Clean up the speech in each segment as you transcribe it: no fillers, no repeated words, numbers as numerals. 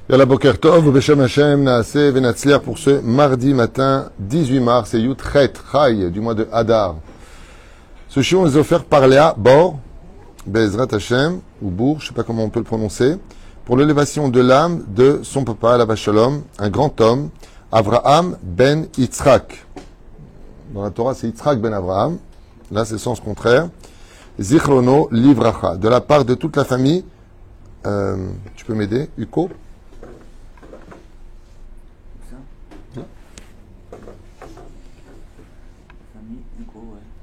Yalla Boker Tov, Beshem Hashem, Naaseh Venatzliar pour ce mardi matin 18 mars, et Yud Chet Chai du mois de Hadar. Ce shiur nous est offert par Léa Bor, Bezrat Hashem, ou Bour, je ne sais pas comment on peut le prononcer, pour l'élévation de l'âme de son papa, Alav Shalom, un grand homme, Avraham ben Yitzhak. Dans la Torah, c'est Yitzhak ben Avraham. Là, c'est le sens contraire. Zichrono Livracha, de la part de toute la famille. Tu peux m'aider, Uko?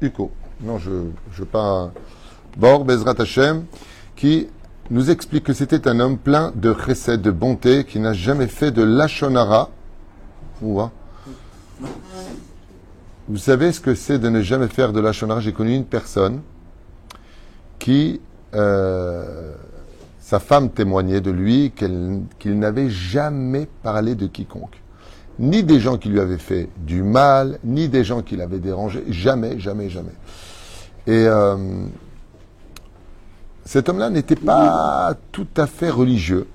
Uko. Non, je pas. Bor Bezrat Hashem, qui nous explique que c'était un homme plein de chesed, de bonté, qui n'a jamais fait de lashon hara. Vous savez ce que c'est de ne jamais faire de lashon hara? J'ai connu une personne qui, sa femme témoignait de lui qu'il n'avait jamais parlé de quiconque. Ni des gens qui lui avaient fait du mal, ni des gens qui l'avaient dérangé. Jamais, jamais, jamais. Et cet homme-là n'était pas tout à fait religieux,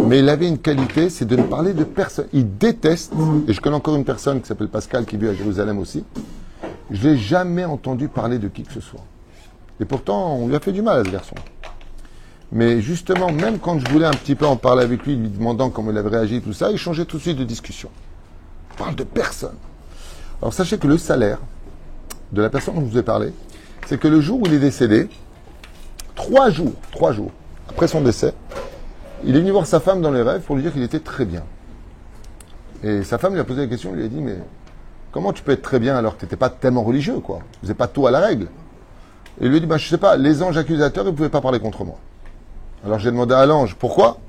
mais il avait une qualité, c'est de ne parler de personne. Il déteste, et je connais encore une personne qui s'appelle Pascal, qui vit à Jérusalem aussi, je l'ai jamais entendu parler de qui que ce soit. Et pourtant, on lui a fait du mal à ce garçon. Mais justement, même quand je voulais un petit peu en parler avec lui, lui demandant comment il avait réagi, tout ça, il changeait tout de suite de discussion. On parle de personne. Alors sachez que le salaire de la personne dont je vous ai parlé, c'est que le jour où il est décédé, 3 jours après son décès, il est venu voir sa femme dans les rêves pour lui dire qu'il était très bien. Et sa femme lui a posé la question, lui a dit, mais comment tu peux être très bien alors que tu n'étais pas tellement religieux, quoi? Tu faisais pas tout à la règle. Et il lui a dit, je sais pas, les anges accusateurs, ils ne pouvaient pas parler contre moi. Alors j'ai demandé à l'ange, pourquoi?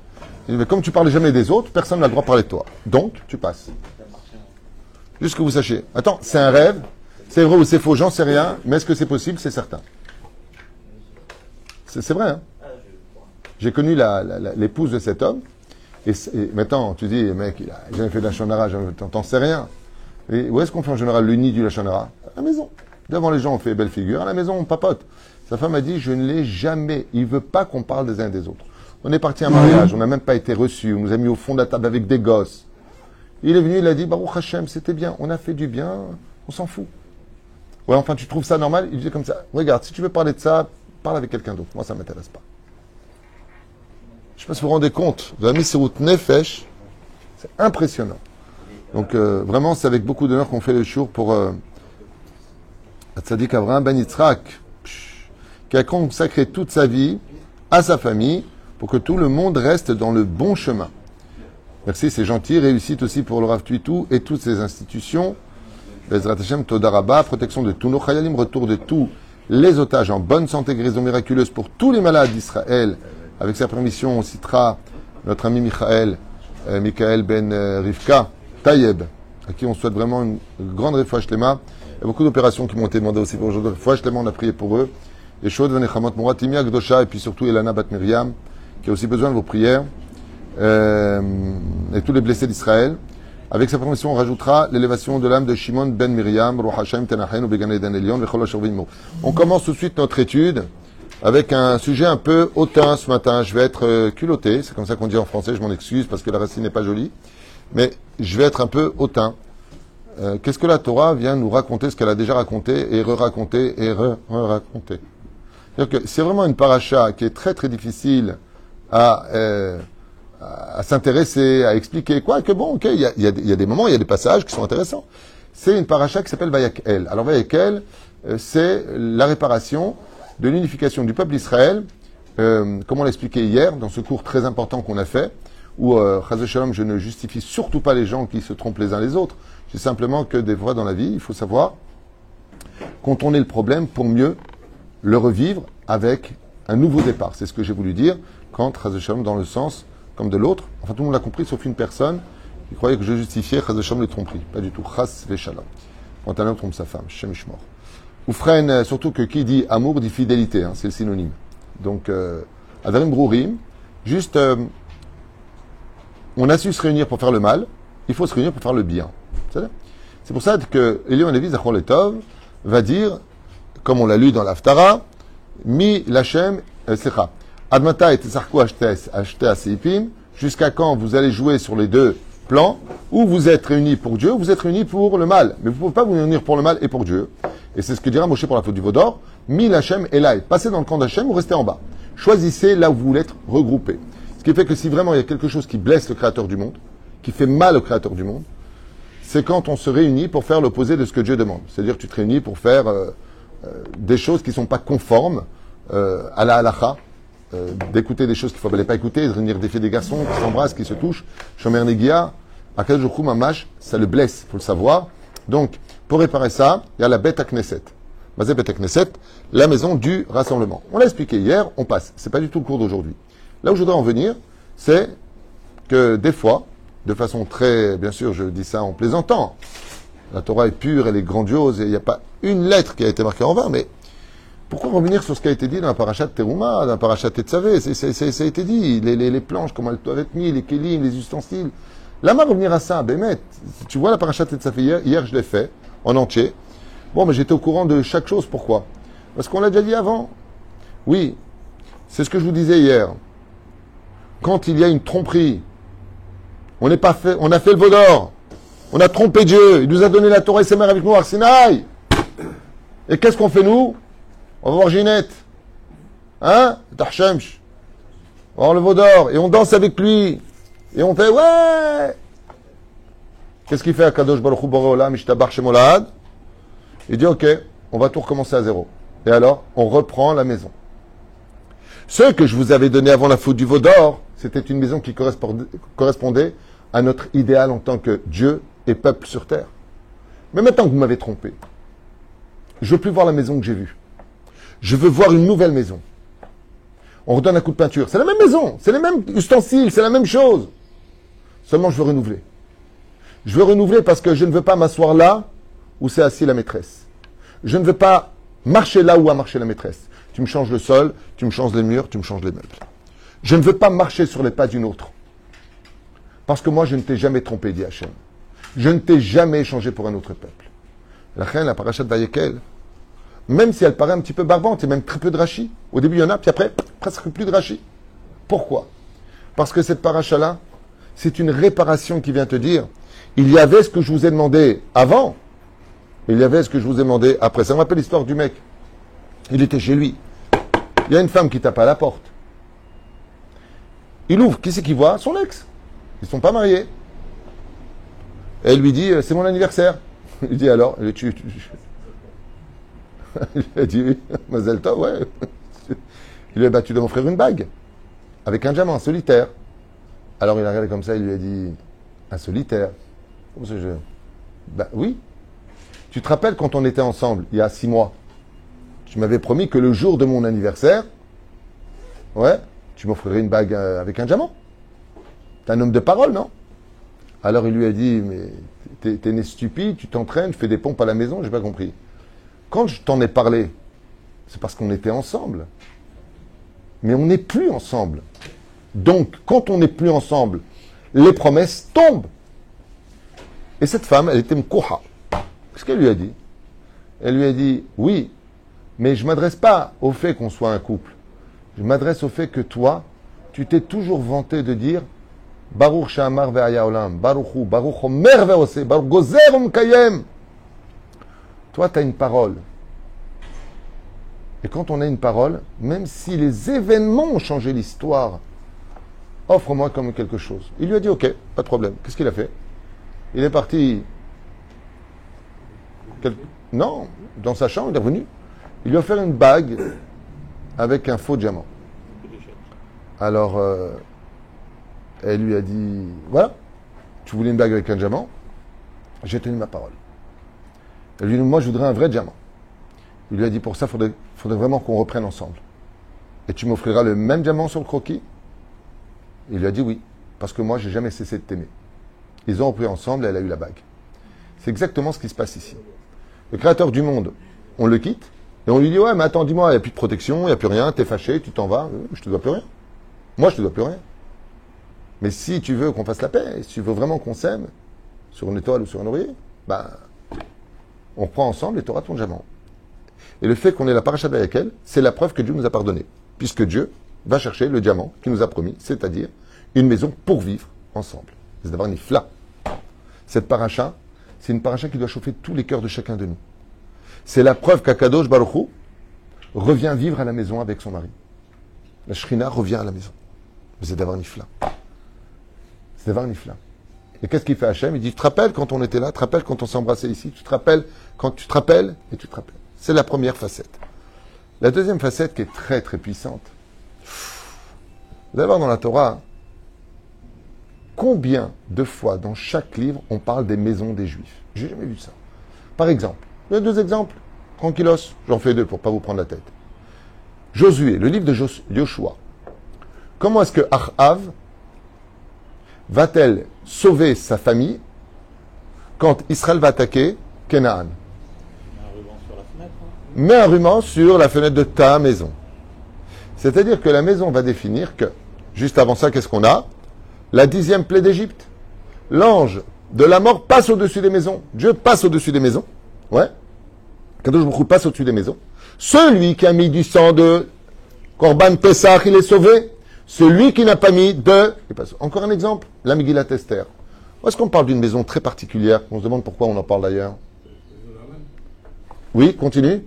Il dit, mais comme tu parlais jamais des autres, personne n'a le droit de parler de toi. Donc, tu passes. Juste que vous sachiez. Attends, c'est un rêve, c'est vrai ou c'est faux, j'en sais rien, mais est-ce que c'est possible? C'est certain. C'est vrai, hein? J'ai connu l'épouse de cet homme, et maintenant, tu dis, mec, il a jamais fait de lashon hara, t'en sais rien. Et où est-ce qu'on fait en général l'uni du lashon hara? À la maison. Devant les gens, on fait belle figure. À la maison, on papote. Sa femme a dit, je ne l'ai jamais. Il ne veut pas qu'on parle des uns et des autres. On est parti à un mariage, on n'a même pas été reçus. On nous a mis au fond de la table avec des gosses. Il est venu, il a dit, Baruch Hashem, c'était bien. On a fait du bien, on s'en fout. Ouais, enfin, tu trouves ça normal? Il disait comme ça. Regarde, si tu veux parler de ça, parle avec quelqu'un d'autre. Moi, ça ne m'intéresse pas. Je ne sais pas si vous vous rendez compte. Vous avez mis ces routes nefesh. C'est impressionnant. Donc, vraiment, c'est avec beaucoup d'honneur qu'on fait le shiur pour Tzadik Avraham ben Yitzhak, qui a consacré toute sa vie à sa famille pour que tout le monde reste dans le bon chemin. Merci, c'est gentil. Réussite aussi pour le Rav Tuitou et toutes ses institutions. Bezrat Hashem, Toda Rabba, protection de tous nos chayalim, retour de tous les otages en bonne santé, guérison miraculeuse pour tous les malades d'Israël. Avec sa permission, on citera notre ami Michael ben Rivka Tayeb, à qui on souhaite vraiment une grande refouach lema. Il y a beaucoup d'opérations qui m'ont été demandées aussi pour aujourd'hui. Refouach lema, on a prié pour eux. Et Shod Venechamot Mouratimia Gdosha, et puis surtout Elana Bat Miriam, qui a aussi besoin de vos prières, et tous les blessés d'Israël. Avec sa permission, on rajoutera l'élévation de l'âme de Shimon ben Miriam, Ruach Hashem Tenachen ou Began Eden Elion, Vechol Asher V'Imo. On commence tout de suite notre étude avec un sujet un peu hautain ce matin. Je vais être culotté, c'est comme ça qu'on dit en français, je m'en excuse parce que la racine n'est pas jolie, mais je vais être un peu hautain. Qu'est-ce que la Torah vient nous raconter, ce qu'elle a déjà raconté, et re-raconter, et re-raconter. C'est-à-dire que c'est vraiment une paracha qui est très très difficile à s'intéresser, à expliquer. Quoique bon, ok, il y a des moments, il y a des passages qui sont intéressants. C'est une paracha qui s'appelle Vayakel. Alors Vayakel, c'est la réparation de l'unification du peuple d'Israël, comme on l'a expliqué hier, dans ce cours très important qu'on a fait, où, Chaz Shalom, je ne justifie surtout pas les gens qui se trompent les uns les autres. C'est simplement que des fois dans la vie, il faut savoir contourner le problème pour mieux le revivre avec un nouveau départ. C'est ce que j'ai voulu dire quand Chaz Shalom dans le sens comme de l'autre. Enfin, tout le monde l'a compris, sauf une personne qui croyait que je justifiais Chaz Shalom les tromperies. Pas du tout. Chaz Shalom. Quand un homme trompe sa femme, Shem Ishmor. Ou freine, surtout que qui dit amour dit fidélité, hein, c'est le synonyme. Donc, Adarim Brourim, juste, on a su se réunir pour faire le mal, il faut se réunir pour faire le bien. C'est pour ça que Elion Levi Zachor Letov va dire, comme on l'a lu dans l'Aftara, Mi Lachem Secha. Admata et Tesarko acheté à Seipim, jusqu'à quand vous allez jouer sur les deux plans, où vous êtes réunis pour Dieu, ou vous êtes réunis pour le mal. Mais vous ne pouvez pas vous réunir pour le mal et pour Dieu. Et c'est ce que dira Moshe pour la faute du veau d'or. Mille Hachem et Laï. Passez dans le camp d'Hachem ou restez en bas. Choisissez là où vous voulez être regroupés. Ce qui fait que si vraiment il y a quelque chose qui blesse le Créateur du monde, qui fait mal au Créateur du monde, c'est quand on se réunit pour faire l'opposé de ce que Dieu demande. C'est-à-dire que tu te réunis pour faire des choses qui ne sont pas conformes à la halakha, d'écouter des choses qu'il ne fallait pas écouter, de réunir des filles et des garçons qui s'embrassent, qui se touchent. Shomer Negia, Akadosh Baruch Hu Mamash, ça le blesse, il faut le savoir. Donc, pour réparer ça, il y a la Beth Knesset. Basé Beth Knesset, la maison du rassemblement. On l'a expliqué hier, on passe. C'est pas du tout le cours d'aujourd'hui. Là où je voudrais en venir, c'est que des fois, de façon très, bien sûr, je dis ça en plaisantant, la Torah est pure, elle est grandiose, et il n'y a pas une lettre qui a été marquée en vain, mais pourquoi revenir sur ce qui a été dit dans la parashat Teruma, dans la parashat Tetzavé? Ça a été dit, les planches, comment elles doivent être mises, les kelim, les ustensiles. Lama revenir à ça, Bémet. Tu vois la parashat Tetzavé hier je l'ai fait, en entier. Bon, mais j'étais au courant de chaque chose, pourquoi? Parce qu'on l'a déjà dit avant. Oui, c'est ce que je vous disais hier. Quand il y a une tromperie, on a fait le veau d'or, on a trompé Dieu, il nous a donné la Torah et ses mères avec nous à Sinaï. Et qu'est-ce qu'on fait nous? On va voir Ginette. Hein? Tarshemsh. On va voir le veau d'or. Et on danse avec lui. Et on fait, ouais! Qu'est-ce qu'il fait à Kadosh Baruch Hu Boré Olam, Ishtabar Shemolad? Il dit, ok, on va tout recommencer à zéro. Et alors, on reprend la maison. Ce que je vous avais donné avant la faute du veau d'or, c'était une maison qui correspondait à notre idéal en tant que Dieu et peuple sur terre. Mais maintenant que vous m'avez trompé, je veux plus voir la maison que j'ai vue. Je veux voir une nouvelle maison. On redonne un coup de peinture. C'est la même maison, c'est les mêmes ustensiles, c'est la même chose. Seulement, je veux renouveler. Je veux renouveler parce que je ne veux pas m'asseoir là où c'est assis la maîtresse. Je ne veux pas marcher là où a marché la maîtresse. Tu me changes le sol, tu me changes les murs, tu me changes les meubles. Je ne veux pas marcher sur les pas d'une autre. Parce que moi, je ne t'ai jamais trompé, dit Hachem. Je ne t'ai jamais échangé pour un autre peuple. La reine, la parachat Vayekel, même si elle paraît un petit peu barbante, il y a même très peu de rachis. Au début, il y en a, puis après, presque plus de rachis. Pourquoi? Parce que cette paracha-là, c'est une réparation qui vient te dire, il y avait ce que je vous ai demandé avant, il y avait ce que je vous ai demandé après. Ça me rappelle l'histoire du mec. Il était chez lui. Il y a une femme qui tape à la porte. Il ouvre. Qui c'est qui voit? Son ex. Ils ne sont pas mariés. Et elle lui dit, c'est mon anniversaire. Il dit alors, il a dit oui, Mazel Tov, ouais. Il lui a dit, bah, tu dois m'offrir une bague. Avec un diamant, un solitaire. Alors il a regardé comme ça, il lui a dit, un solitaire. Comment ça, bah oui. Tu te rappelles quand on était ensemble, il y a 6 mois, tu m'avais promis que le jour de mon anniversaire, ouais, tu m'offrirais une bague avec un diamant. T'es un homme de parole, non? Alors il lui a dit, mais t'es né stupide, tu t'entraînes, tu fais des pompes à la maison, j'ai pas compris. Quand je t'en ai parlé, c'est parce qu'on était ensemble. Mais on n'est plus ensemble. Donc, quand on n'est plus ensemble, les promesses tombent. Et cette femme, elle était mkouha. Qu'est-ce qu'elle lui a dit? Elle lui a dit, oui, mais je ne m'adresse pas au fait qu'on soit un couple. Je m'adresse au fait que toi, tu t'es toujours vanté de dire Baruch Shamar ve'aya olam, Baruchu, Baruch Omer ve'ose, Baruch Gozer Umkayem. Toi, tu as une parole. Et quand on a une parole, même si les événements ont changé l'histoire, offre-moi comme quelque chose. Il lui a dit, ok, pas de problème. Qu'est-ce qu'il a fait? Il est parti. Non, dans sa chambre, il est revenu. Il lui a offert une bague avec un faux diamant. Alors, elle lui a dit, voilà, tu voulais une bague avec un diamant, j'ai tenu ma parole. Elle lui a dit, moi je voudrais un vrai diamant. Il lui a dit, pour ça, il faudrait vraiment qu'on reprenne ensemble. Et tu m'offriras le même diamant sur le croquis? Il lui a dit oui, parce que moi, j'ai jamais cessé de t'aimer. Ils ont repris ensemble et elle a eu la bague. C'est exactement ce qui se passe ici. Le créateur du monde, on le quitte, et on lui dit, ouais, mais attends, dis-moi, il n'y a plus de protection, il n'y a plus rien, t'es fâché, tu t'en vas, je te dois plus rien. Moi, je te dois plus rien. Mais si tu veux qu'on fasse la paix, si tu veux vraiment qu'on s'aime, sur une étoile ou sur un oreiller, ben, on prend ensemble et tu auras ton diamant. Et le fait qu'on ait la paracha avec elle, c'est la preuve que Dieu nous a pardonné. Puisque Dieu, va chercher le diamant qu'il nous a promis, c'est-à-dire une maison pour vivre ensemble. C'est d'avoir nifla. Cette paracha, c'est une paracha qui doit chauffer tous les cœurs de chacun de nous. C'est la preuve qu'Akadosh Baruch Hu revient vivre à la maison avec son mari. La Shrina revient à la maison. C'est d'avoir nifla. C'est d'avoir nifla. Et qu'est-ce qu'il fait Hachem? Il dit, tu te rappelles quand on était là? Tu te rappelles quand on s'embrassait ici? Tu te rappelles quand tu te rappelles? Et tu te rappelles. C'est la première facette. La deuxième facette qui est très très puissante. Vous allez voir dans la Torah, combien de fois dans chaque livre on parle des maisons des Juifs? J'ai jamais vu ça. Par exemple, il y a deux exemples. Tranquillos, j'en fais deux pour pas vous prendre la tête. Josué, le livre de Yoshua. Comment est-ce que Achav va-t-elle sauver sa famille quand Israël va attaquer Canaan? Mets un ruban sur la fenêtre de ta maison. C'est-à-dire que la maison va définir que, juste avant ça, qu'est-ce qu'on a? La 10e plaie d'Égypte. L'ange de la mort passe au-dessus des maisons. Dieu passe au-dessus des maisons. Ouais. Kadosh Baruch Hu passe au-dessus des maisons. Celui qui a mis du sang de Korban Pessah, il est sauvé. Celui qui n'a pas mis de... Encore un exemple, la Megillat Esther. Où est-ce qu'on parle d'une maison très particulière? On se demande pourquoi on en parle d'ailleurs. Oui, continue.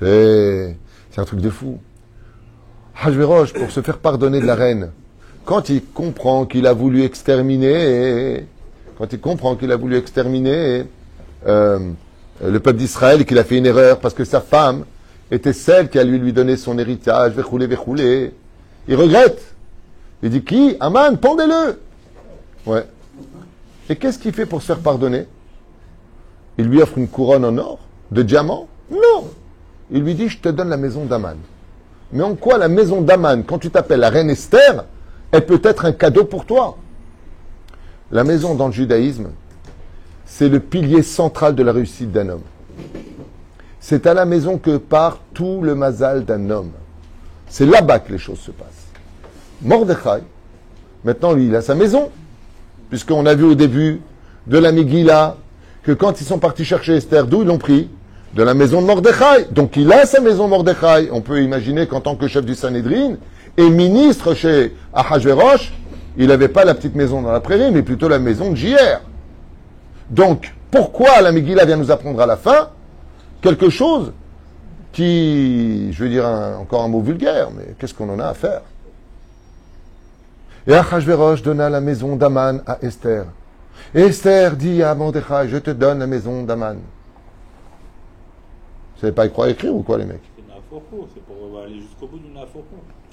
C'est un truc de fou. Hachvérosh, pour se faire pardonner de la reine, quand il comprend qu'il a voulu exterminer, le peuple d'Israël et qu'il a fait une erreur parce que sa femme était celle qui a lui donné son héritage, véchoulé. Il regrette. Il dit, qui? Aman, pendez-le. Ouais. Et qu'est-ce qu'il fait pour se faire pardonner? Il lui offre une couronne en or, de diamant? Non. Il lui dit, je te donne la maison d'Aman. Mais en quoi la maison d'Aman, quand tu t'appelles la reine Esther, elle peut être un cadeau pour toi? La maison dans le judaïsme, c'est le pilier central de la réussite d'un homme. C'est à la maison que part tout le mazal d'un homme. C'est là-bas que les choses se passent. Mordechai, maintenant lui, il a sa maison, puisqu'on a vu au début de la Megillah que quand ils sont partis chercher Esther, d'où ils l'ont pris? De la maison de Mordechai. Donc il a sa maison Mordechai. On peut imaginer qu'en tant que chef du Sanhédrin et ministre chez Ahashverosh, il n'avait pas la petite maison dans la prairie, mais plutôt la maison de JR. Donc, pourquoi la Megillah vient nous apprendre à la fin quelque chose qui, je vais dire encore un mot vulgaire, mais qu'est-ce qu'on en a à faire? Et Ahashverosh donna la maison d'Aman à Esther. Et Esther dit à Mordechai, je te donne la maison d'Aman. Vous savez pas y croire écrire ou quoi, les mecs? C'est pour aller jusqu'au bout d'une affaire.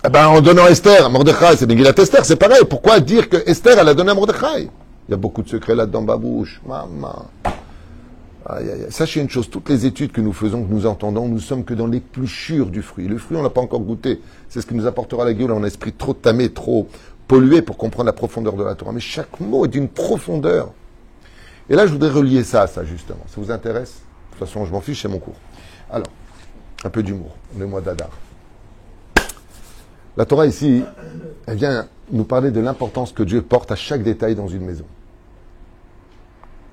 Eh ben, en donnant Esther à Mordechai, c'est Megillat Esther, c'est pareil. Pourquoi dire que Esther, elle a donné à Mordechai? Il y a beaucoup de secrets là-dedans, babouche. Maman. Aïe, aïe, aïe. Sachez une chose, toutes les études que nous faisons, que nous entendons, nous sommes que dans l'épluchure du fruit. Le fruit, on l'a pas encore goûté. C'est ce qui nous apportera la gueule, on a un esprit trop tamé, trop pollué pour comprendre la profondeur de la Torah. Mais chaque mot est d'une profondeur. Et là, je voudrais relier ça à ça, justement. Ça vous intéresse? De toute façon, je m'en fiche, c'est mon cours. Alors, un peu d'humour, le mois d'Adar. La Torah ici, elle vient nous parler de l'importance que Dieu porte à chaque détail dans une maison.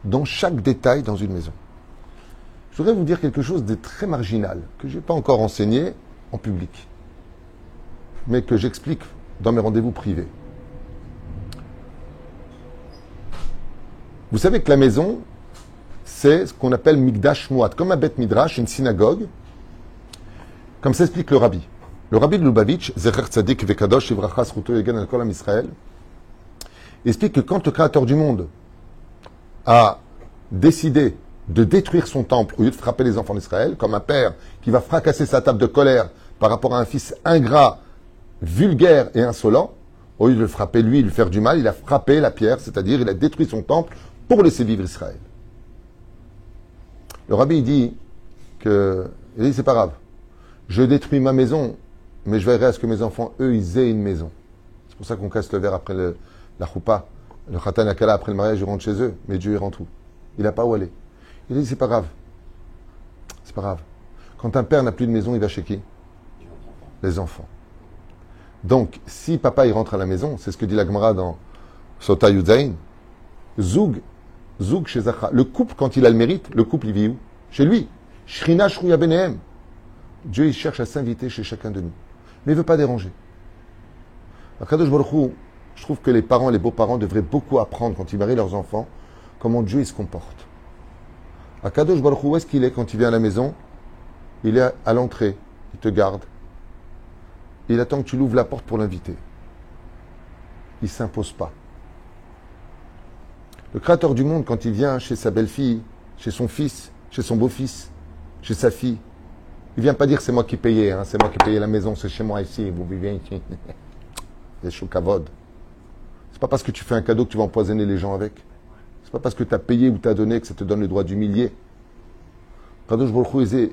Dans chaque détail dans une maison. Je voudrais vous dire quelque chose de très marginal, que je n'ai pas encore enseigné en public, mais que j'explique dans mes rendez-vous privés. Vous savez que la maison, c'est ce qu'on appelle Mikdash Muat, comme un Beth Midrash, une synagogue, comme s'explique le rabbi. Le rabbi de Lubavitch, Zecher Tzadik Vekadosh Ivracha Zchuto Yegan Al Kol Am Israël, explique que quand le Créateur du monde a décidé de détruire son temple au lieu de frapper les enfants d'Israël, comme un père qui va fracasser sa table de colère par rapport à un fils ingrat, vulgaire et insolent, au lieu de le frapper lui, lui faire du mal, il a frappé la pierre, c'est-à-dire il a détruit son temple pour laisser vivre Israël. Le rabbi dit que, il dit c'est pas grave, je détruis ma maison, mais je verrai à ce que mes enfants, eux, ils aient une maison. C'est pour ça qu'on casse le verre après la choupa, le khatan akala après le mariage, ils rentrent chez eux, mais Dieu il rentre où? Il n'a pas où aller. Il dit c'est pas grave, c'est pas grave. Quand un père n'a plus de maison, il va chez qui? Les enfants. Donc, si papa il rentre à la maison, c'est ce que dit la Gemara dans Sota Yudzaïn, Zoug chez Zacha. Le couple, quand il a le mérite, le couple il vit où? Chez lui. Shrina Shruya Benehem. Dieu il cherche à s'inviter chez chacun de nous. mais il ne veut pas déranger. Akadosh Baruch Hu, je trouve que les parents, les beaux-parents devraient beaucoup apprendre quand ils marient leurs enfants, comment Dieu il se comporte. Akadosh Baruch Hu, où est-ce qu'il est quand il vient à la maison? Il est à l'entrée, il te garde. Il attend que tu l'ouvres la porte pour l'inviter. Il ne s'impose pas. Le Créateur du monde, quand il vient chez sa belle-fille, chez son fils, chez son beau-fils, chez sa fille, il ne vient pas dire c'est moi qui payais, hein, c'est moi qui payais la maison, c'est chez moi ici, vous vivez ici. C'est choukavod. C'est pas parce que tu fais un cadeau que tu vas empoisonner les gens avec. C'est pas parce que tu as payé ou tu as donné que ça te donne le droit d'humilier. Kadosh Baruch Hu disait,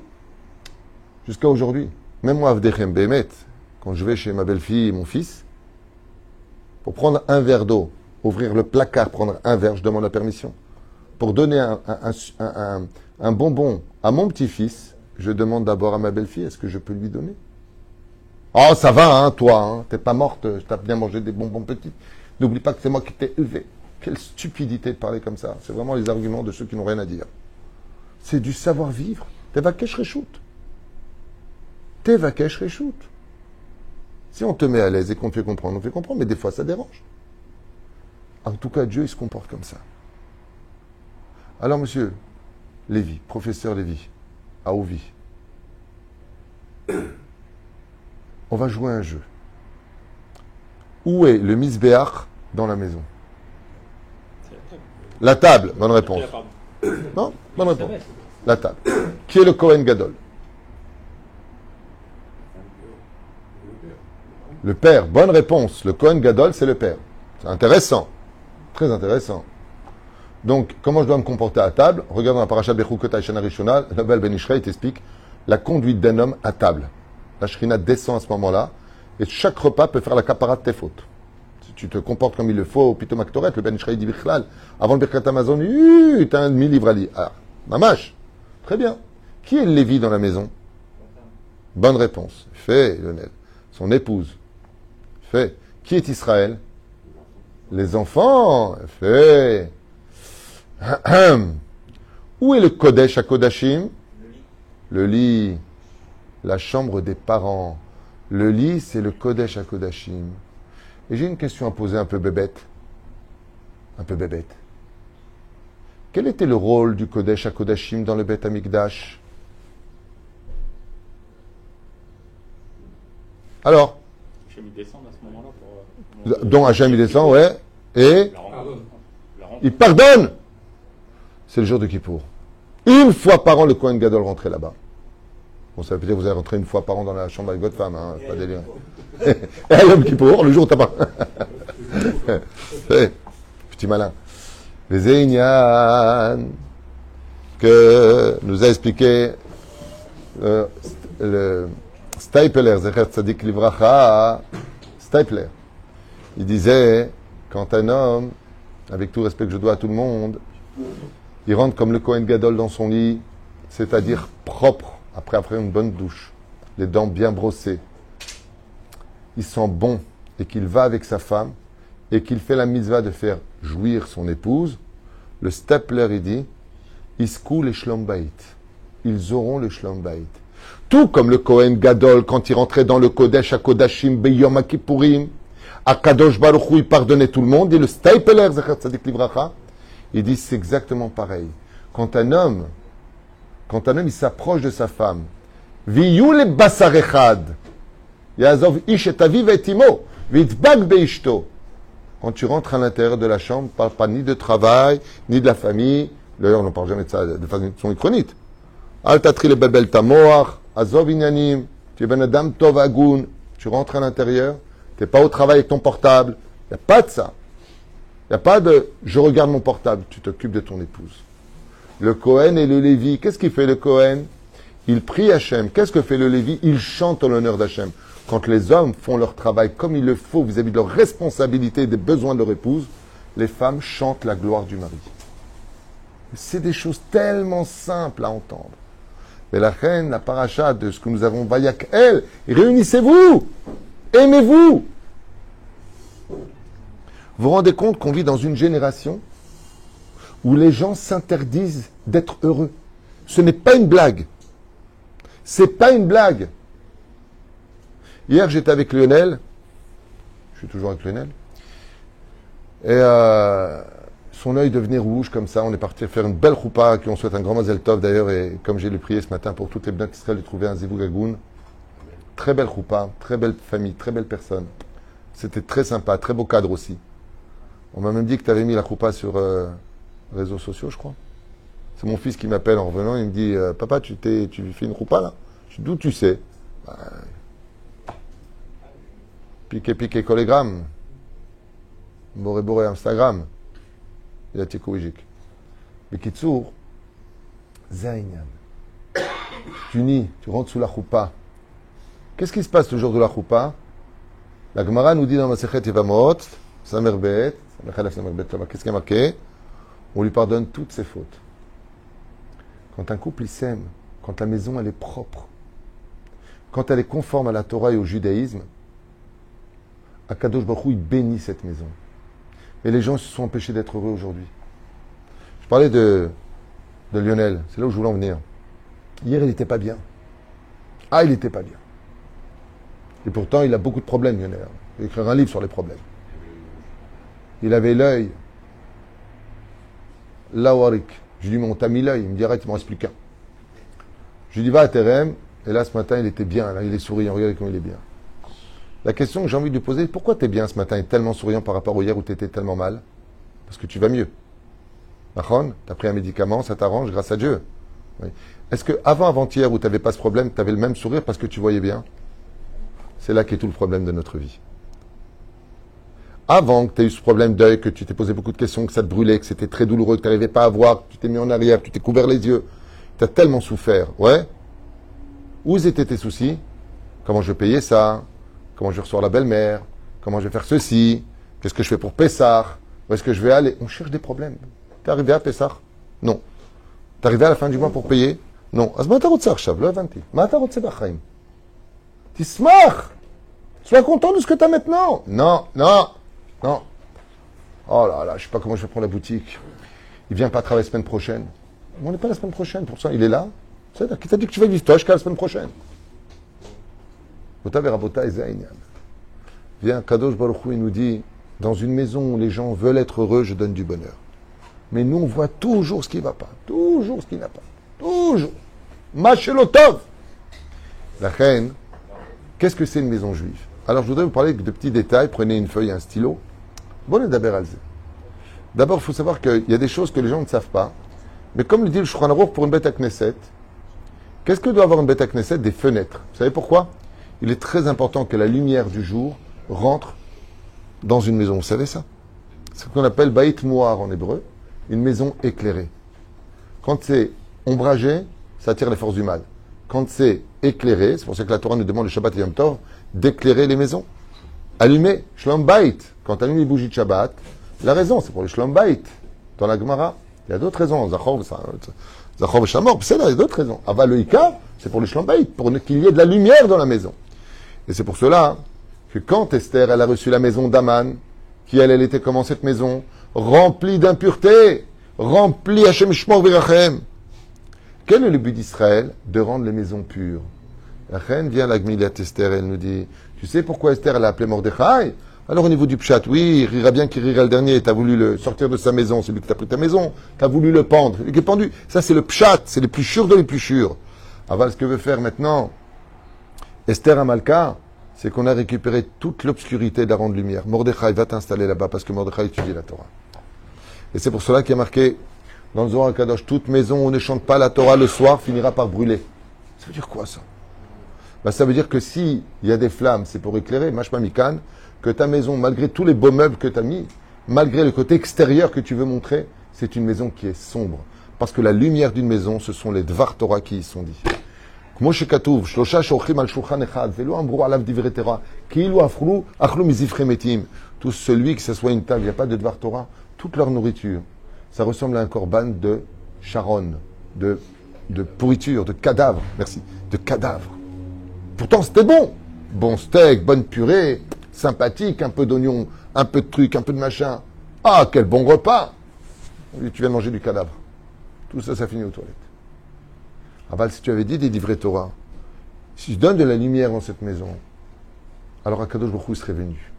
jusqu'à aujourd'hui, même moi, Avdechem Behemet, quand je vais chez ma belle-fille et mon fils, pour prendre un verre d'eau, ouvrir le placard, prendre un verre, je demande la permission. Pour donner un bonbon à mon petit-fils, je demande d'abord à ma belle-fille, est-ce que je peux lui donner? Oh, ça va, hein, toi, hein, t'es pas morte, t'as bien mangé des bonbons petits. N'oublie pas que c'est moi qui t'ai élevé. Quelle stupidité de parler comme ça. C'est vraiment les arguments de ceux qui n'ont rien à dire. C'est du savoir-vivre. Tevakesh reshout. Tevakesh reshout. Si on te met à l'aise et qu'on te fait comprendre, on fait comprendre, mais des fois ça dérange. En tout cas, Dieu, il se comporte comme ça. Alors, monsieur Lévy, professeur Lévy, à Ovi, on va jouer un jeu. Où est le misbéach dans la maison? La table, bonne réponse. Non, bonne réponse. La table. Qui est le Kohen Gadol? Le père, bonne réponse. Le Kohen Gadol, c'est le père. C'est intéressant. Très intéressant. Donc, comment je dois me comporter à table? Regarde dans la paracha Bechukot Shana Rishona, le Baal Ben Ishraï t'explique la conduite d'un homme à table. La Shrina descend à ce moment-là, et chaque repas peut faire la capara de tes fautes. Si tu te comportes comme il le faut, au Pito Maktoret, le Ben Ishraï dit Bichlal, avant le Birkat Amazon, tu as un demi-livre à lire. Ah, mamash. Très bien. Qui est le Lévi dans la maison? Bonne réponse. Fait, Lionel. Son épouse. Fait. Qui est Israël? Les enfants. Fait. Où est le Kodesh à Kodashim? Le lit. La chambre des parents. Le lit, c'est le Kodesh à Kodashim. Et j'ai une question à poser un peu bébête. Un peu bébête. Quel était le rôle du Kodesh à Kodashim dans le Beth Amikdash? Alors? Hachem il descend à ce moment-là pour. Donc Hachem il descend, ouais. Et il pardonne. C'est le jour de Kippour. Une fois par an, le Kohen Gadol rentrait là-bas. Bon, ça veut dire que vous allez rentrer une fois par an dans la chambre avec votre femme, hein, pas délire. Et à Yom Kippour, le jour où t'as pas. Petit malin. Les Einian, que nous a expliqué le Stapler, Zecher Tzadik Livracha, Stapler. Il disait, quand un homme, avec tout respect que je dois à tout le monde, il rentre comme le Kohen Gadol dans son lit, c'est-à-dire propre, après une bonne douche, les dents bien brossées, il sent bon, et qu'il va avec sa femme, et qu'il fait la mitzvah de faire jouir son épouse, le Stapler, il dit, Iskou les Shlom Bayit. Ils auront le Shlom Bayit. Tout comme le Kohen Gadol, quand il rentrait dans le Kodesh à Kodashim, Beyom Kippourim, à Kadosh Baruch Hu, il pardonnait tout le monde, et le Stapler, Zecher Tzadik Livracha, il dit c'est exactement pareil. Quand un homme, il s'approche de sa femme, Viyu le basarechad, Yazov ish et aviv et imo, vitbag beishto. Quand tu rentres à l'intérieur de la chambre, ne parle pas ni de travail, ni de la famille. D'ailleurs, on ne parle jamais de ça de façon ichronite. Al tatri le bebel tamoach, azov inyanim, tu es ben adam tov agun. Tu rentres à l'intérieur, tu n'es pas au travail avec ton portable. Il n'y a pas de ça. Il n'y a pas de « je regarde mon portable », tu t'occupes de ton épouse. Le Kohen et le Lévi, qu'est-ce qu'il fait le Kohen? Il prie Hachem. Qu'est-ce que fait le Lévi? Il chante en l'honneur d'Hachem. Quand les hommes font leur travail comme il le faut vis-à-vis de leurs responsabilités et des besoins de leur épouse, les femmes chantent la gloire du mari. C'est des choses tellement simples à entendre. Mais la reine, la paracha de ce que nous avons, Vayak El, réunissez-vous, aimez-vous. Vous vous rendez compte qu'on vit dans une génération où les gens s'interdisent d'être heureux. Ce n'est pas une blague. C'est pas une blague. Hier, j'étais avec Lionel. Je suis toujours avec Lionel. Et son œil devenait rouge comme ça. On est parti faire une belle choupa, qui on souhaite un grand mazel tov d'ailleurs. Et comme j'ai le prié ce matin pour toutes les blancs qui seraient de trouver un zivug agoun. Très belle choupa, très belle famille, très belle personne. C'était très sympa, très beau cadre aussi. On m'a même dit que tu avais mis la choupa sur réseaux sociaux, je crois. C'est mon fils qui m'appelle en revenant. Il me dit Papa, tu fais une choupa là? Je dis d'où tu sais? Bah, piqué, collégramme. Boré, Instagram. Il a Tikoujik. Mais Kitsour, Zainyan. Tu nies, tu rentres sous la choupa. Qu'est-ce qui se passe le jour de la choupa? La Gemara nous dit dans Masechet Yevamot, Samerbet, qu'est-ce qui est marqué? On lui pardonne toutes ses fautes. Quand un couple il s'aime, quand la maison elle est propre, quand elle est conforme à la Torah et au judaïsme, Akadosh Baruch Hu, il bénit cette maison. Et les gens se sont empêchés d'être heureux aujourd'hui. Je parlais de Lionel, c'est là où je voulais en venir. Hier, il n'était pas bien. Ah, il n'était pas bien. Et pourtant, il a beaucoup de problèmes, Lionel. Il va écrire un livre sur les problèmes. Il avait l'œil. Lawarik. Je lui dis, mais on t'a mis l'œil. Il me dit, arrête, il m'en reste plus qu'un. Je lui dis, va à Terem. Et là, ce matin, il était bien. Là, il est souriant. Regardez comme il est bien. La question que j'ai envie de lui poser, pourquoi tu es bien ce matin et tellement souriant par rapport au hier où tu étais tellement mal? Parce que tu vas mieux. Mahon, tu as pris un médicament, ça t'arrange grâce à Dieu. Oui. Est-ce que avant-hier où tu n'avais pas ce problème, tu avais le même sourire parce que tu voyais bien? C'est là qu'est tout le problème de notre vie. Avant que tu aies eu ce problème d'œil, que tu t'es posé beaucoup de questions, que ça te brûlait, que c'était très douloureux, que tu n'arrivais pas à voir, que tu t'es mis en arrière, que tu t'es couvert les yeux, tu as tellement souffert. Ouais? Où étaient tes soucis? Comment je vais payer ça? Comment je vais recevoir la belle-mère? Comment je vais faire ceci? Qu'est-ce que je fais pour Pessah? Où est-ce que je vais aller? On cherche des problèmes. T'es arrivé à Pessah? Non. T'es arrivé à la fin du mois pour payer? Non. Tismach! Sois content de ce que tu as maintenant. Non. Oh là là, je sais pas comment je vais prendre la boutique. Il vient pas travailler la semaine prochaine. On n'est pas la semaine prochaine, pour ça, il est là. C'est-à-dire qui t'a dit que tu vas vivre toi jusqu'à la semaine prochaine? Viens, Kadosh Baruch Hu, il nous dit, dans une maison où les gens veulent être heureux, je donne du bonheur. Mais nous, on voit toujours ce qui ne va pas. Toujours ce qui n'a pas. Toujours. Machelotov. La reine, qu'est-ce que c'est une maison juive? Alors, je voudrais vous parler de petits détails. Prenez une feuille et un stylo. Bon, et d'abord, d'abord, il faut savoir qu'il y a des choses que les gens ne savent pas. Mais comme le dit le Shulchan Aruch pour une bête à Knesset, qu'est-ce que doit avoir une bête à Knesset? Des fenêtres. Vous savez pourquoi? Il est très important que la lumière du jour rentre dans une maison. Vous savez ça? C'est ce qu'on appelle Baït Mouar en hébreu, une maison éclairée. Quand c'est ombragé, ça attire les forces du mal. Quand c'est éclairé, c'est pour ça que la Torah nous demande le Shabbat et Yom Tov d'éclairer les maisons. Allumer, Shlom Bait. Quand tu allumes les bougies de Shabbat, la raison, c'est pour le Shlom Bait. Dans la Gemara, il y a d'autres raisons. Zachor Shamor, c'est là, il y a d'autres raisons. Aval le Ika, c'est pour le Shlom Bait, pour qu'il y ait de la lumière dans la maison. Et c'est pour cela que quand Esther, elle a reçu la maison d'Aman, qui elle était comment cette maison? Remplie d'impureté, remplie Hashem Shmor Virachem. Quel est le but d'Israël? De rendre les maisons pures. La reine vient à la Gmilat Esther, elle nous dit, tu sais pourquoi Esther elle a appelé Mordechai? Alors au niveau du pshat, oui, il rira bien qu'il rira le dernier, tu as voulu le sortir de sa maison, c'est lui qui t'a pris ta maison, tu as voulu le pendre, il est pendu. Ça c'est le pshat, c'est les plus sûrs de les plus sûrs. Aval, ce que veut faire maintenant Esther Amalka, c'est qu'on a récupéré toute l'obscurité de la grande lumière. Mordechai va t'installer là-bas parce que Mordechai étudie la Torah. Et c'est pour cela qu'il y a marqué dans le Zohar HaKadosh, toute maison où on ne chante pas la Torah le soir finira par brûler. Ça veut dire quoi ça? Ça veut dire que s'il y a des flammes, c'est pour éclairer, mashma mikan, que ta maison, malgré tous les beaux meubles que tu as mis, malgré le côté extérieur que tu veux montrer, c'est une maison qui est sombre. Parce que la lumière d'une maison, ce sont les Dvar Torah qui y sont dits. Tous celui que ce soit une table, il n'y a pas de Dvar Torah, toute leur nourriture, ça ressemble à un korban de charon, de pourriture, de cadavre, merci, de cadavre. Pourtant c'était bon, bon steak, bonne purée, sympathique, un peu d'oignon, un peu de truc, un peu de machin. Ah, quel bon repas! Et tu viens de manger du cadavre. Tout ça, ça finit aux toilettes. Aval, si tu avais dit des livrets Torah, si je donne de la lumière dans cette maison, alors Akadosh Baruch Hu serait venu.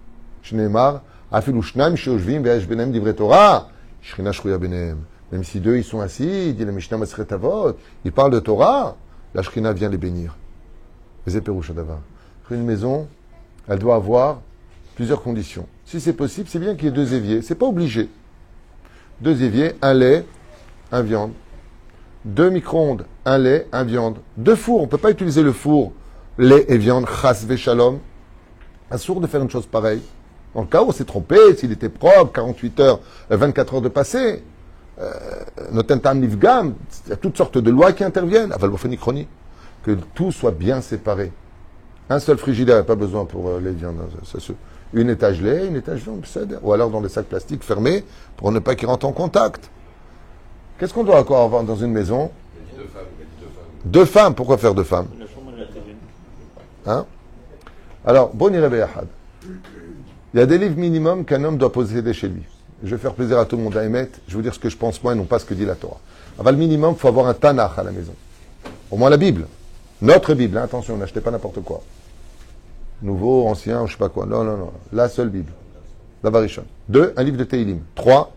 Shneimar, afilu shnaim sheoshvim ve'yesh benehem divrei Torah, Shrina shruya benehem. Même si deux ils sont assis, il dit la Mishnah Maseret Avot, ils parlent de Torah, la Shrina vient les bénir. Une maison, elle doit avoir plusieurs conditions. Si c'est possible, c'est bien qu'il y ait 2 éviers. C'est pas obligé. 2 éviers, un lait, un viande. 2 micro-ondes, un lait, un viande. 2 fours, on ne peut pas utiliser le four lait et viande, chas veshalom. Assourd de faire une chose pareille. Dans le cas où on s'est trompé, s'il était propre, 48 heures, 24 heures de passé, notentam nifgam, il y a toutes sortes de lois qui interviennent. Avalbofoni chronique. Que tout soit bien séparé. Un seul frigidaire, il n'y a pas besoin pour les viandes. Une étage lait, une étage viande, ou alors dans des sacs plastiques fermés pour ne pas qu'ils rentrent en contact. Qu'est-ce qu'on doit encore avoir dans une maison? 2 femmes. Pourquoi faire 2 femmes? Hein? Alors, Boni Rebbe Yahad. Il y a des livres minimum qu'un homme doit posséder chez lui. Je vais faire plaisir à tout le monde à émettre. Je vais vous dire ce que je pense moi et non pas ce que dit la Torah. Avant le minimum, il faut avoir un Tanakh à la maison. Au moins la Bible. Notre Bible, hein, attention, n'achetez pas n'importe quoi. Nouveau, ancien, je ne sais pas quoi. Non. La seule Bible. La Varishon. 2, un livre de Teilim. 3,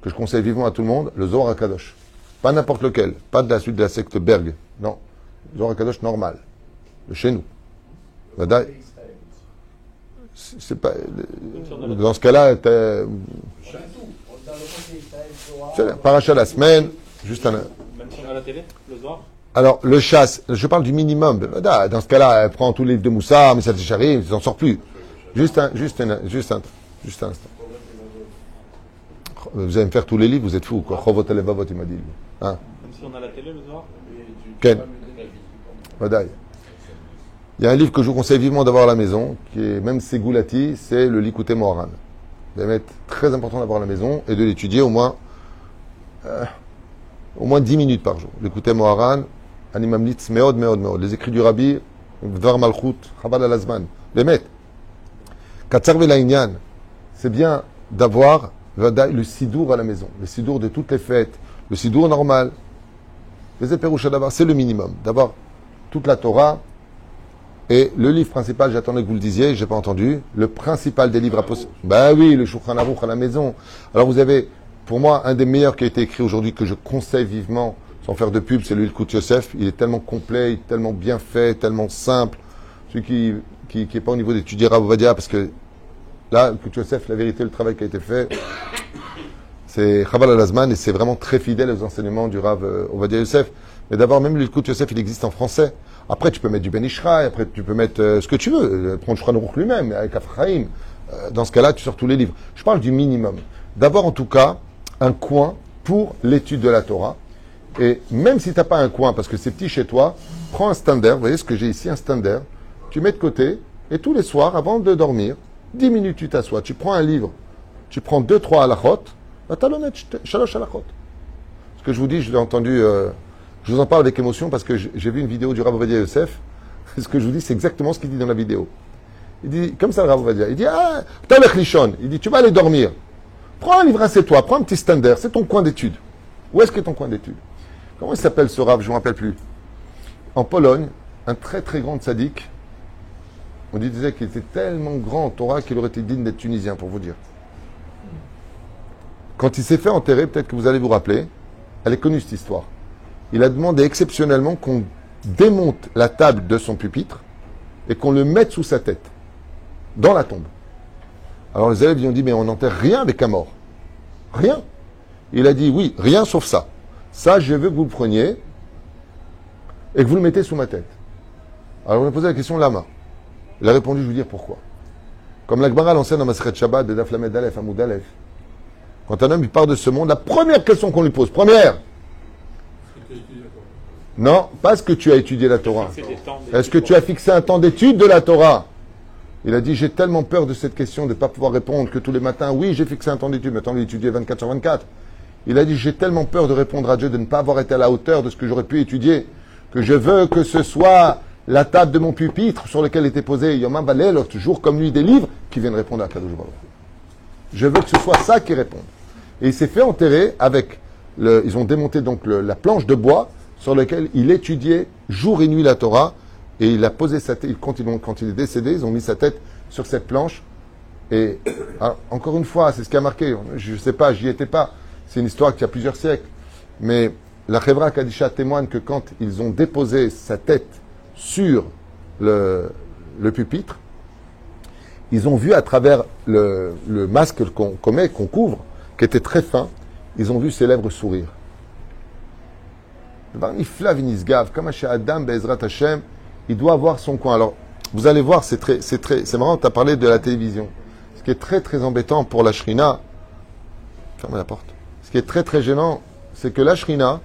que je conseille vivement à tout le monde, le Zohar HaKadosh. Pas n'importe lequel. Pas de la suite de la secte Berg. Non. Le Zohar HaKadosh normal. De chez nous. Vadaï. C'est pas. Dans ce cas-là, c'est paracha la semaine. Juste un. Même si on a la télé, le soir. Alors, le chasse, je parle du minimum. Dans ce cas-là, elle prend tous les livres de Moussa, mais ça Charim, ils n'en sortent plus. Juste un instant. Vous allez me faire tous les livres, vous êtes fous, quoi. Chovot Elevavot, il m'a dit. Hein? Même si on a la télé le soir. Ken. Vadaï. Il y a un livre que je vous conseille vivement d'avoir à la maison, qui est même Ségoulati, c'est le Likutei Moharan. C'est très important d'avoir à la maison et de l'étudier au moins 10 minutes par jour. Likutei Moharan, Animam Litz, Meod. Les écrits du Rabbi, Dvar Malchut, Chabad al-Azman. Les mettre. Katzar Velaïnyan, c'est bien d'avoir le Sidour à la maison. Le Sidour de toutes les fêtes. Le Sidour normal. C'est le minimum. D'avoir toute la Torah. Et le livre principal, j'attendais que vous le disiez, je n'ai pas entendu. Le principal des livres apostoliques. Ben oui, le Shulchan Aruch à la maison. Alors vous avez, pour moi, un des meilleurs qui a été écrit aujourd'hui, que je conseille vivement, sans faire de pub, c'est le Hilkut Yosef. Il est tellement complet, il est tellement bien fait, tellement simple. Celui qui est pas au niveau d'étudier Rav Ovadia, parce que là, le Hilkut Yosef, la vérité, le travail qui a été fait, c'est Chabal al-Azman et c'est vraiment très fidèle aux enseignements du Rav Ovadia Yosef. Mais d'abord, même le Hilkut Yosef, il existe en français. Après, tu peux mettre du Ben Ishraï, après tu peux mettre ce que tu veux, prendre Shulchan Aruch lui-même, avec Afraïm. Dans ce cas-là, tu sors tous les livres. Je parle du minimum. D'abord, en tout cas, un coin pour l'étude de la Torah. Et même si tu n'as pas un coin, parce que c'est petit chez toi, prends un stander, vous voyez ce que j'ai ici, un stander, tu mets de côté, et tous les soirs, avant de dormir, 10 minutes, tu t'assois, tu prends un livre, tu prends 2-3 halachot, talonnet, shalosh halachot. Ce que je vous dis, je l'ai entendu... je vous en parle avec émotion parce que j'ai vu une vidéo du Rav Ovadia Yosef. Ce que je vous dis, c'est exactement ce qu'il dit dans la vidéo. Il dit, comme ça le Rav Ovadia, il dit, Talech Lishon, il dit, tu vas aller dormir. Prends un livre, assieds-toi, prends un petit stander, c'est ton coin d'étude. Où est-ce que est ton coin d'étude? Comment il s'appelle ce Rav? Je ne me rappelle plus. En Pologne, un très très grand tzaddik, on disait qu'il était tellement grand en Torah qu'il aurait été digne d'être tunisien, pour vous dire. Quand il s'est fait enterrer, peut-être que vous allez vous rappeler, elle est connue cette histoire. Il a demandé exceptionnellement qu'on démonte la table de son pupitre et qu'on le mette sous sa tête, dans la tombe. Alors les élèves lui ont dit, mais on n'enterre rien avec un mort. Rien. Il a dit, oui, rien sauf ça. Ça, je veux que vous le preniez et que vous le mettez sous ma tête. Alors on a posé la question lama. Il a répondu, je vais vous dire pourquoi. Comme la Gemara l'enseigne dans Masechet Shabbat de Daf Lamed Aleph, Amoud Aleph. Quand un homme il part de ce monde, la première question qu'on lui pose, première, non, pas ce que tu as étudié la Torah. Est-ce que tu as fixé un temps d'étude de la Torah? Il a dit, j'ai tellement peur de cette question de ne pas pouvoir répondre que tous les matins, oui, j'ai fixé un temps d'étude, mais attends, étudier 24 sur 24. Il a dit, j'ai tellement peur de répondre à Dieu, de ne pas avoir été à la hauteur de ce que j'aurais pu étudier, que je veux que ce soit la table de mon pupitre sur laquelle était posé Yom HaBalel, toujours comme lui, des livres qui viennent répondre à Kadosh Baruch Hu. Je veux que ce soit ça qui réponde. Et il s'est fait enterrer avec, ils ont démonté donc la planche de bois sur laquelle il étudiait jour et nuit la Torah, et il a posé sa tête, quand il est décédé, ils ont mis sa tête sur cette planche. Et alors, encore une fois, c'est ce qui a marqué. Je ne sais pas, j'y étais pas. C'est une histoire qui a plusieurs siècles. Mais la Chevra Kadisha témoigne que quand ils ont déposé sa tête sur le pupitre, ils ont vu à travers le masque qu'on met, qu'on couvre, qui était très fin, ils ont vu ses lèvres sourire. Comme chez Adam, Bezrat Hashem, il doit avoir son coin. Alors, vous allez voir, c'est marrant, tu as parlé de la télévision. Ce qui est très très embêtant pour la Shrina, fermez la porte. Ce qui est très très gênant, c'est que la Shrina,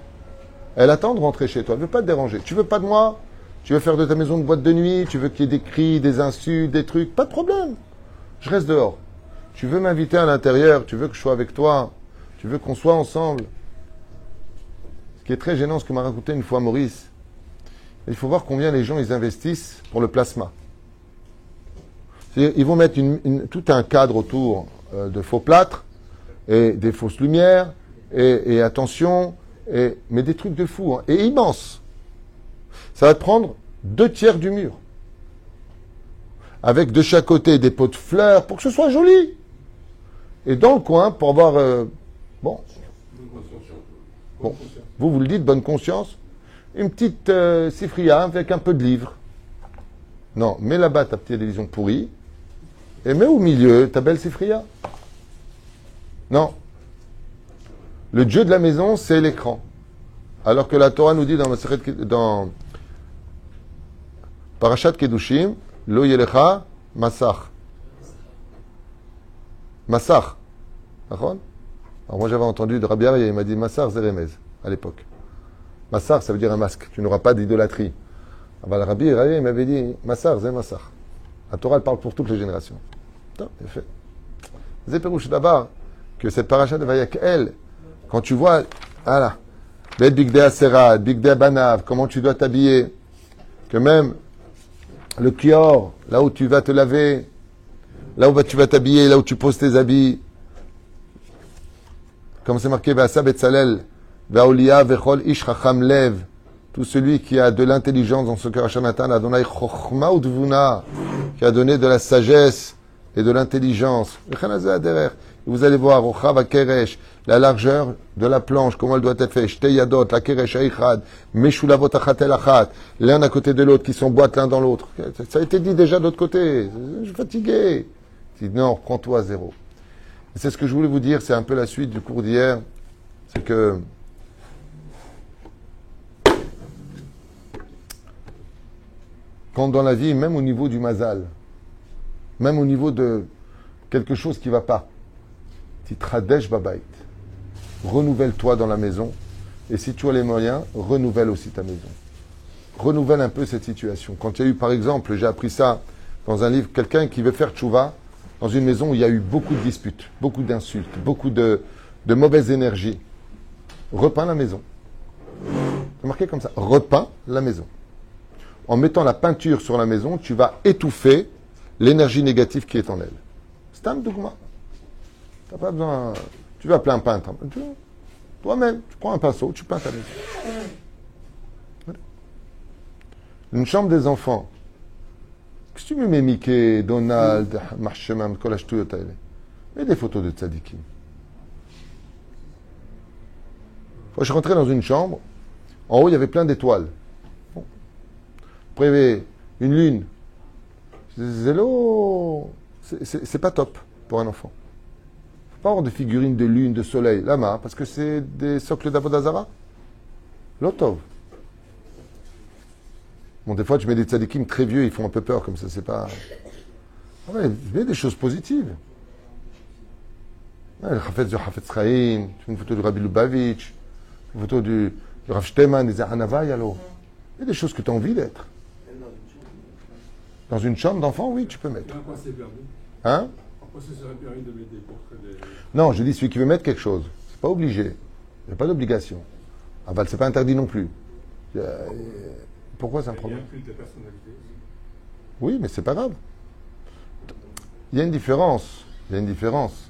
elle attend de rentrer chez toi. Elle ne veut pas te déranger. Tu veux pas de moi? Tu veux faire de ta maison une boîte de nuit? Tu veux qu'il y ait des cris, des insultes, des trucs? Pas de problème. Je reste dehors. Tu veux m'inviter à l'intérieur? Tu veux que je sois avec toi? Tu veux qu'on soit ensemble? Ce qui est très gênant, ce que m'a raconté une fois Maurice, il faut voir combien les gens ils investissent pour le plasma. Ils vont mettre tout un cadre autour de faux plâtres et des fausses lumières et attention, mais des trucs de fou, hein, et immenses. Ça va te prendre 2/3 du mur. Avec de chaque côté des pots de fleurs pour que ce soit joli. Et dans le coin, pour avoir... bon, vous le dites, bonne conscience. Une petite sifria avec un peu de livres. Non, mets là-bas ta petite télévision pourrie et mets au milieu ta belle sifria. Non. Le dieu de la maison, c'est l'écran. Alors que la Torah nous dit dans Parashat Kedushim, Lo yelecha masach. Masach. D'accord? Alors moi j'avais entendu de Rabbi Aryeh, il m'a dit Massar Zeremez à l'époque. Massar, ça veut dire un masque. Tu n'auras pas d'idolâtrie. Alors le Rabbi Aryeh, il m'avait dit Massar, Zé Massar. La Torah, elle parle pour toutes les générations. C'est fait. Zé Perouche d'abord que cette paracha de Vayakel, quand tu vois, voilà, Bet Bigdei Asera, Bigdei Banav, comment tu dois t'habiller, que même le kior, là où tu vas te laver, là où tu vas t'habiller, là où tu poses tes habits, comme c'est marqué, V'asa Betzalel, V'aolia V'chol Ish Chacham Lev, tout celui qui a de l'intelligence dans ce cœur, Hashanatan, Adonai Chochma Udvuna, qui a donné de la sagesse et de l'intelligence. Vous allez voir, Ochav Akeresh, la largeur de la planche, comment elle doit être faite, Shtei Yadot, la Keresh Aichad, Meshulavot Achat El Achat, l'un à côté de l'autre, qui s'emboîtent l'un dans l'autre. Ça a été dit déjà de l'autre côté. Je suis fatigué. Il dit non, reprends-toi à zéro. Et c'est ce que je voulais vous dire, c'est un peu la suite du cours d'hier. C'est que quand dans la vie, même au niveau du mazal, même au niveau de quelque chose qui ne va pas, Titradesh Babait, renouvelle-toi dans la maison, et si tu as les moyens, renouvelle aussi ta maison. Renouvelle un peu cette situation. Quand il y a eu, par exemple, j'ai appris ça dans un livre, quelqu'un qui veut faire tchouva dans une maison où il y a eu beaucoup de disputes, beaucoup d'insultes, beaucoup de mauvaise énergie. Repeins la maison. C'est marqué comme ça. Repeins la maison. En mettant la peinture sur la maison, tu vas étouffer l'énergie négative qui est en elle. C'est un dougma. Tu n'as pas besoin... Tu vas appeler un peintre. Toi-même, tu prends un pinceau, tu peins ta maison. Une chambre des enfants. Qu'est-ce que tu me mets Mickey, Donald, Marshemam, Kolashtouyotale? Mets des photos de tzadikim. Je suis rentré dans une chambre. En haut, il y avait plein d'étoiles. Bon. Après, il y avait une lune. Zélo, c'est pas top pour un enfant. Il ne faut pas avoir de figurines de lune, de soleil, lama, parce que c'est des socles d'Avodazara. Lotov. Bon, des fois, tu mets des tzadikim très vieux, ils font un peu peur, comme ça, c'est pas... Ah ouais, mets des choses positives. Ouais, le Hafetz du Hafetz Chaim, tu fais une photo du Rabbi Lubavitch, une photo du Rav Shteman, des Zahanavai, alors. Il y a des choses que tu as envie d'être. Dans une chambre d'enfant, oui, tu peux mettre. Pourquoi c'est permis? Hein? Pourquoi ce serait permis de mettre des portraits des... Non, je dis celui qui veut mettre quelque chose. C'est pas obligé. Il n'y a pas d'obligation. Ah bah, c'est pas interdit non plus. Pourquoi c'est un problème? Il y a un culte de personnalité aussi. Oui, mais c'est pas grave. Il y a une différence. Il y a une différence.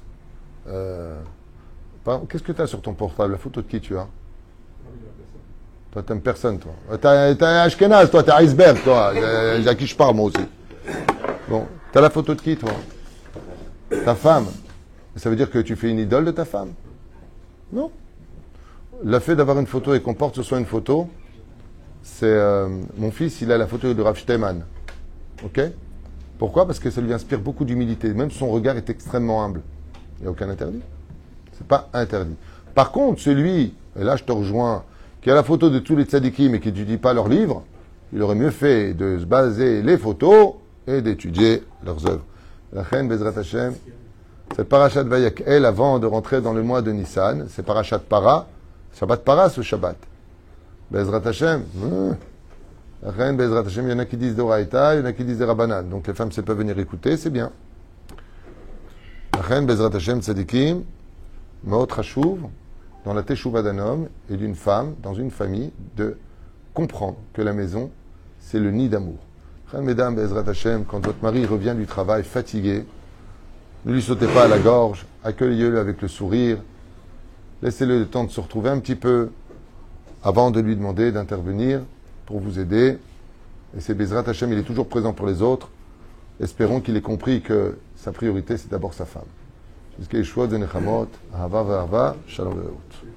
Qu'est-ce que tu as sur ton portable? La photo de qui tu as? Toi, t'aimes personne, toi. T'es un Ashkenaz, toi, t'es un iceberg, toi. J'ai à qui je parle, moi aussi. Bon. T'as la photo de qui, toi? Ta femme. Ça veut dire que tu fais une idole de ta femme? Non. Le fait d'avoir une photo et qu'on porte sur soi une photo, c'est... mon fils, il a la photo de Rav Steinman. Ok? Pourquoi? Parce que ça lui inspire beaucoup d'humilité. Même son regard est extrêmement humble. Il n'y a aucun interdit. C'est pas interdit. Par contre, celui, et là je te rejoins, qui a la photo de tous les tzadikim et qui n'étudie pas leurs livres, il aurait mieux fait de se baser les photos et d'étudier leurs œuvres. La reine Bezrat Hashem, cette parachat Vayakel, avant de rentrer dans le mois de Nissan, c'est parachat Para, Shabbat Para ce Shabbat. Bezrat Hashem, la reine Bezrat Hashem, il y en a qui disent d'Oraïta, il y en a qui disent des Rabbanan. Donc les femmes, ça peuvent venir écouter, c'est bien. La reine Bezrat Hashem Tzadikim, Maot Hashuv, dans la Teshuvah d'un homme et d'une femme, dans une famille, de comprendre que la maison, c'est le nid d'amour. Mesdames, Bezrat Hashem, quand votre mari revient du travail fatigué, ne lui sautez pas à la gorge, accueillez-le avec le sourire, laissez-le le temps de se retrouver un petit peu avant de lui demander d'intervenir pour vous aider. Et c'est Bezrat Hashem, il est toujours présent pour les autres. Espérons qu'il ait compris que sa priorité, c'est d'abord sa femme. Jusqu'à Yeshua de Nechamot, Ahava V'Arva, Shalom Ve'Eut.